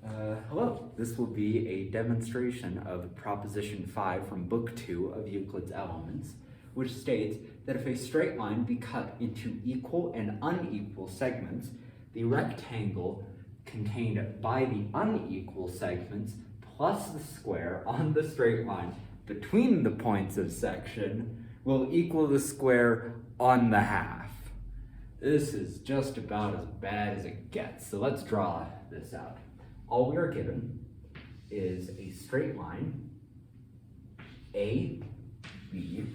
Hello, this will be a demonstration of Proposition 5 from Book 2 of Euclid's Elements, which states that if a straight line be cut into equal and unequal segments, the rectangle contained by the unequal segments plus the square on the straight line between the points of section will equal the square on the half. This is just about as bad as it gets, so let's draw this out. All we are given is a straight line, A, B,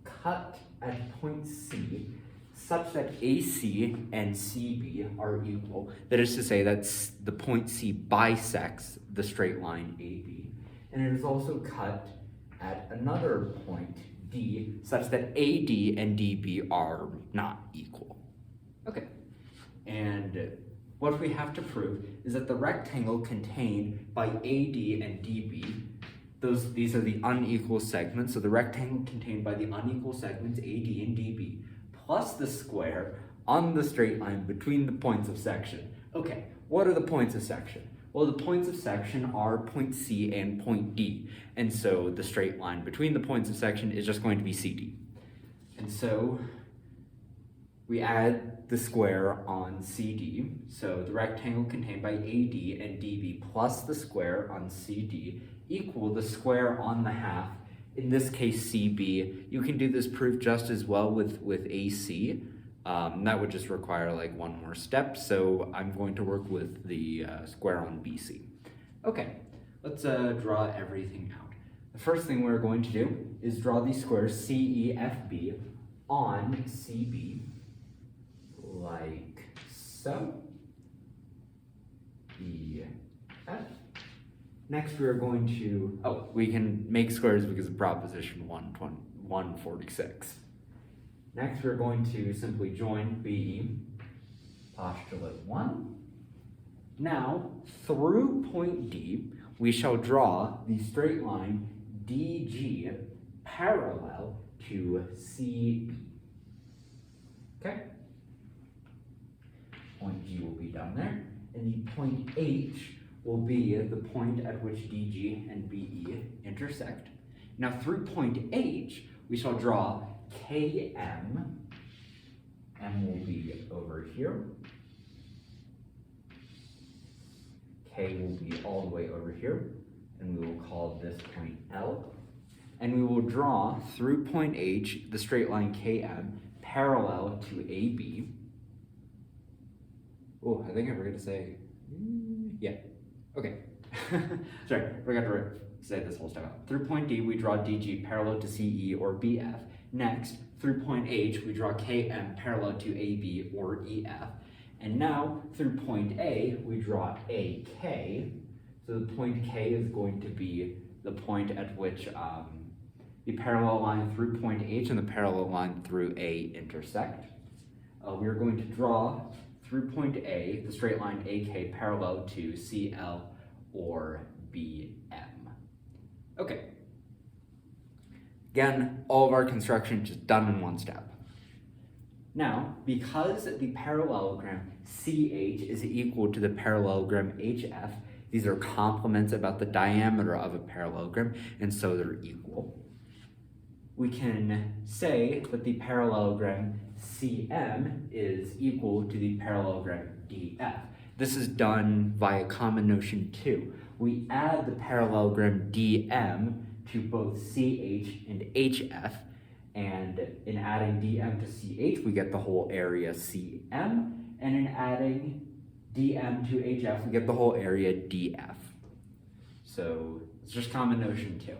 cut at point C, such that AC and CB are equal. That is to say that the point C bisects the straight line AB. And it is also cut at another point, D, such that AD and DB are not equal. Okay, and what we have to prove is that the rectangle contained by AD and DB, these are the unequal segments, so the rectangle contained by the unequal segments AD and DB, plus the square on the straight line between the points of section. Okay, what are the points of section? Well, the points of section are point C and point D, and so the straight line between the points of section is just going to be CD. And so we add the square on CD, so the rectangle contained by AD and DB plus the square on CD equal the square on the half, in this case CB. You can do this proof just as well with AC. That would just require like one more step, so I'm going to work with the square on BC. Okay, let's draw everything out. The first thing we're going to do is draw these squares CEFB on CB, like so. EF. Next we are going to, we can make squares because of proposition 146. Next we're going to simply join B, postulate 1. Now, through point D, we shall draw the straight line DG parallel to CB. Okay? Point G will be down there, and the point H will be the point at which DG and BE intersect. Now through point H, we shall draw KM. M will be over here. K will be all the way over here, and we will call this point L. And we will draw through point H the straight line KM parallel to AB. Oh, I think I forgot to say, yeah, okay. Sorry, forgot to say this whole step out. Through point D, we draw DG parallel to CE or BF. Next, through point H, we draw KM parallel to AB or EF. And now, through point A, we draw AK. So the point K is going to be the point at which the parallel line through point H and the parallel line through A intersect. We are going to draw through point A, the straight line AK parallel to CL or BM. Okay. Again, all of our construction just done in one step. Now, because the parallelogram CH is equal to the parallelogram HF, these are complements about the diameter of a parallelogram, and so they're equal. We can say that the parallelogram CM is equal to the parallelogram DF. This is done via common notion 2. We add the parallelogram DM to both CH and HF, and in adding DM to CH, we get the whole area CM, and in adding DM to HF, we get the whole area DF. So it's just common notion 2.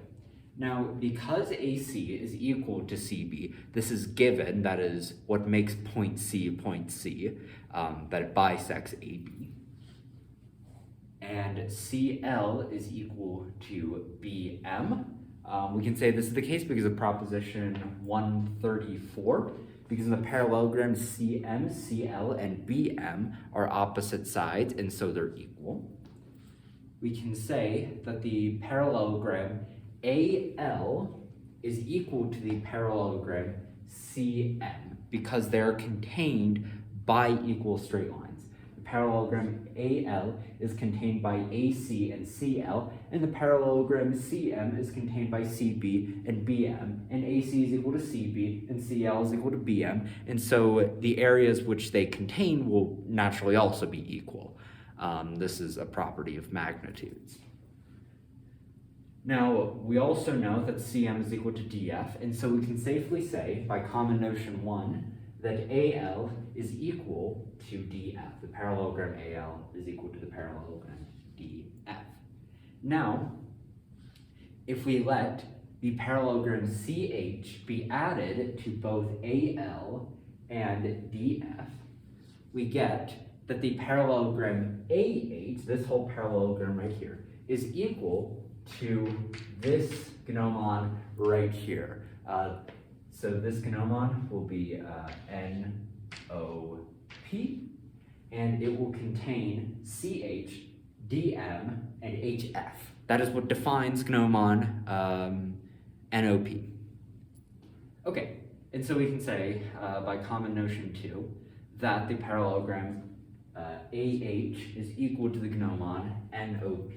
Now, because AC is equal to CB, this is given, that is what makes point C, that it bisects AB. And CL is equal to BM. We can say this is the case because of proposition 134, because in the parallelogram CM, CL, and BM are opposite sides, and so they're equal. We can say that the parallelogram AL is equal to the parallelogram CM because they're contained by equal straight lines. The parallelogram AL is contained by AC and CL, and the parallelogram CM is contained by CB and BM, and AC is equal to CB and CL is equal to BM, and so the areas which they contain will naturally also be equal. This is a property of magnitudes. Now, we also know that CM is equal to DF, and so we can safely say, by common notion 1, that AL is equal to DF. The parallelogram AL is equal to the parallelogram DF. Now, if we let the parallelogram CH be added to both AL and DF, we get that the parallelogram AH, this whole parallelogram right here, is equal to this gnomon right here. So this gnomon will be NOP, and it will contain CH, DM, and HF. That is what defines gnomon NOP. Okay, and so we can say by common notion 2 that the parallelogram AH is equal to the gnomon NOP.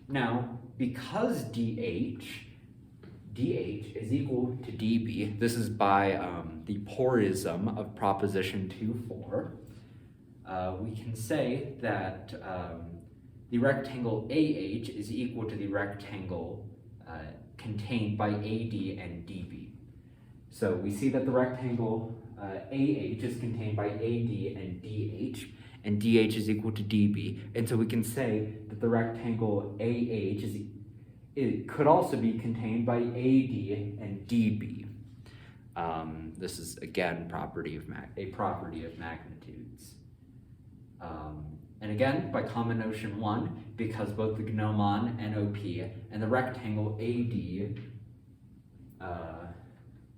Now, because DH is equal to DB, this is by the porism of proposition 2.4, we can say that the rectangle AH is equal to the rectangle contained by AD and DB. So we see that the rectangle AH is contained by AD and DH, and DH is equal to DB, and so we can say that the rectangle AH it could also be contained by AD and DB. This is again a property of magnitudes. And again, by common notion 1, because both the gnomon NOP and the rectangle AD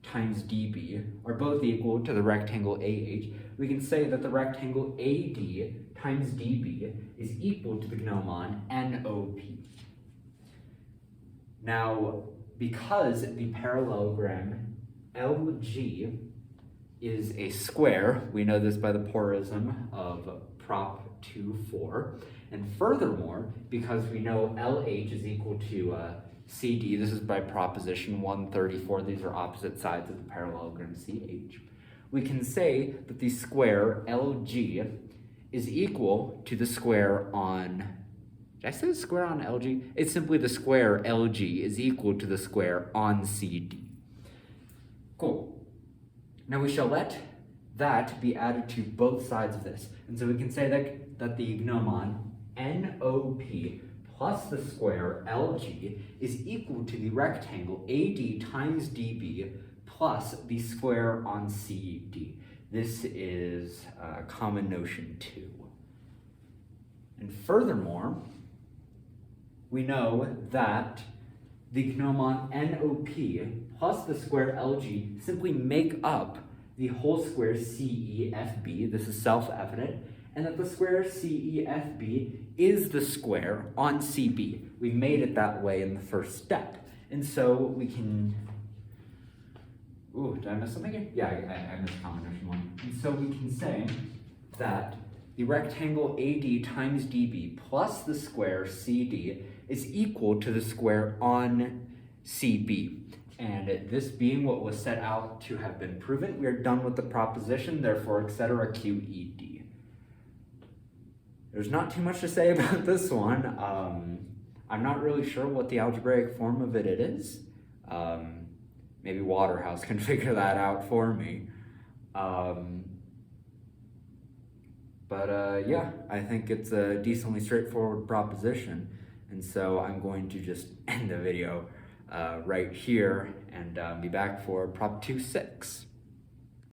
times DB are both equal to the rectangle AH, we can say that the rectangle AD times DB is equal to the gnomon NOP. Now, because the parallelogram LG is a square, we know this by the porism of Prop 2.4, and furthermore, because we know LH is equal to CD, this is by proposition 134, these are opposite sides of the parallelogram CH, we can say that the square LG is equal to the square on, did I say the square on LG? It's simply the square LG is equal to the square on CD. Cool. Now we shall let that be added to both sides of this. And so we can say that the gnomon NOP plus the square LG is equal to the rectangle AD times DB plus the square on CD. This is common notion 2. And furthermore, we know that the gnomon NOP plus the square LG simply make up the whole square CEFB. This is self-evident. And that the square CEFB is the square on CB. We made it that way in the first step. And so we can... Ooh, did I miss something here? Yeah, I missed common notion 1. And so we can say that the rectangle AD times DB plus the square CD is equal to the square on CB. And this being what was set out to have been proven, we are done with the proposition, therefore, etc. QED. There's not too much to say about this one. I'm not really sure what the algebraic form of it is. Maybe Waterhouse can figure that out for me. Yeah, I think it's a decently straightforward proposition. And so I'm going to just end the video right here and be back for Prop 2.6.